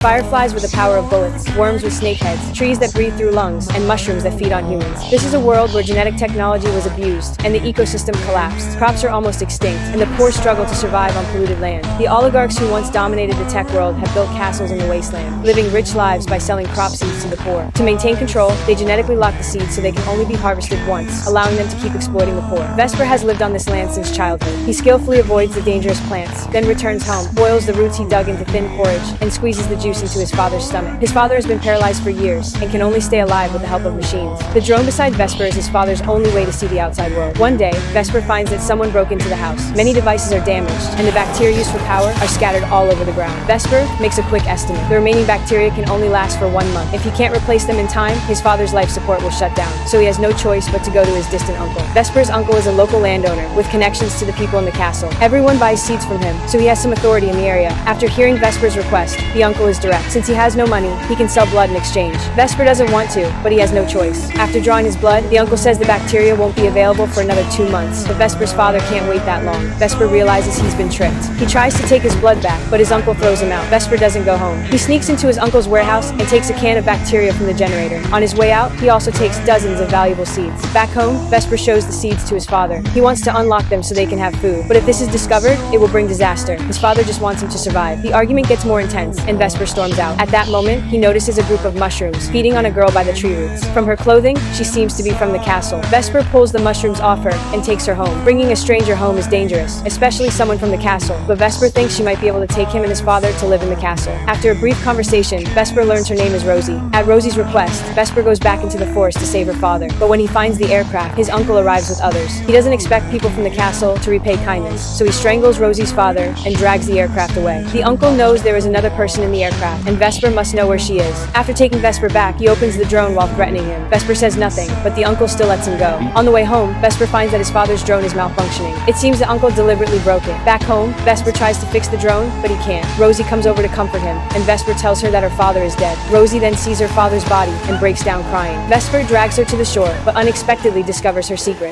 Fireflies with the power of bullets, worms with snake heads, trees that breathe through lungs, and mushrooms that feed on humans. This is a world where genetic technology was abused, and the ecosystem collapsed. Crops are almost extinct, and the poor struggle to survive on polluted land. The oligarchs who once dominated the tech world have built castles in the wasteland, living rich lives by selling crop seeds to the poor. To maintain control, they genetically lock the seeds so they can only be harvested once, allowing them to keep exploiting the poor. Vesper has lived on this land since childhood. He skillfully avoids the dangerous plants, then returns home, boils the roots he dug into thin porridge, and squeezes the juice into his father's stomach. His father has been paralyzed for years and can only stay alive with the help of machines. The drone beside Vesper is his father's only way to see the outside world. One day, Vesper finds that someone broke into the house. Many devices are damaged, and the bacteria used for power are scattered all over the ground. Vesper makes a quick estimate. The remaining bacteria can only last for 1 month. If he can't replace them in time, his father's life support will shut down, so he has no choice but to go to his distant uncle. Vesper's uncle is a local landowner with connections to the people in the castle. Everyone buys seeds from him, so he has some authority in the area. After hearing Vesper's request, the uncle is direct. Since he has no money, he can sell blood in exchange. Vesper doesn't want to, but he has no choice. After drawing his blood, the uncle says the bacteria won't be available for another 2 months, but Vesper's father can't wait that long. Vesper realizes he's been tricked. He tries to take his blood back, but his uncle throws him out. Vesper doesn't go home. He sneaks into his uncle's warehouse and takes a can of bacteria from the generator. On his way out, he also takes dozens of valuable seeds. Back home, Vesper shows the seeds to his father. He wants to unlock them so they can have food, but if this is discovered, it will bring disaster. His father just wants him to survive. The argument gets more intense, and Vesper storms out. At that moment, he notices a group of mushrooms feeding on a girl by the tree roots. From her clothing, she seems to be from the castle. Vesper pulls the mushrooms off her and takes her home. Bringing a stranger home is dangerous, especially someone from the castle, but Vesper thinks she might be able to take him and his father to live in the castle. After a brief conversation, Vesper learns her name is Rosie. At Rosie's request, Vesper goes back into the forest to save her father, but when he finds the aircraft, his uncle arrives with others. He doesn't expect people from the castle to repay kindness, so he strangles Rosie's father and drags the aircraft away. The uncle knows there is another person in the aircraft, and Vesper must know where she is. After taking Vesper back, he opens the drone while threatening him. Vesper says nothing, but the uncle still lets him go. On the way home, Vesper finds that his father's drone is malfunctioning. It seems the uncle deliberately broke it. Back home, Vesper tries to fix the drone, but he can't. Rosie comes over to comfort him, and Vesper tells her that her father is dead. Rosie then sees her father's body and breaks down crying. Vesper drags her to the shore, but unexpectedly discovers her secret.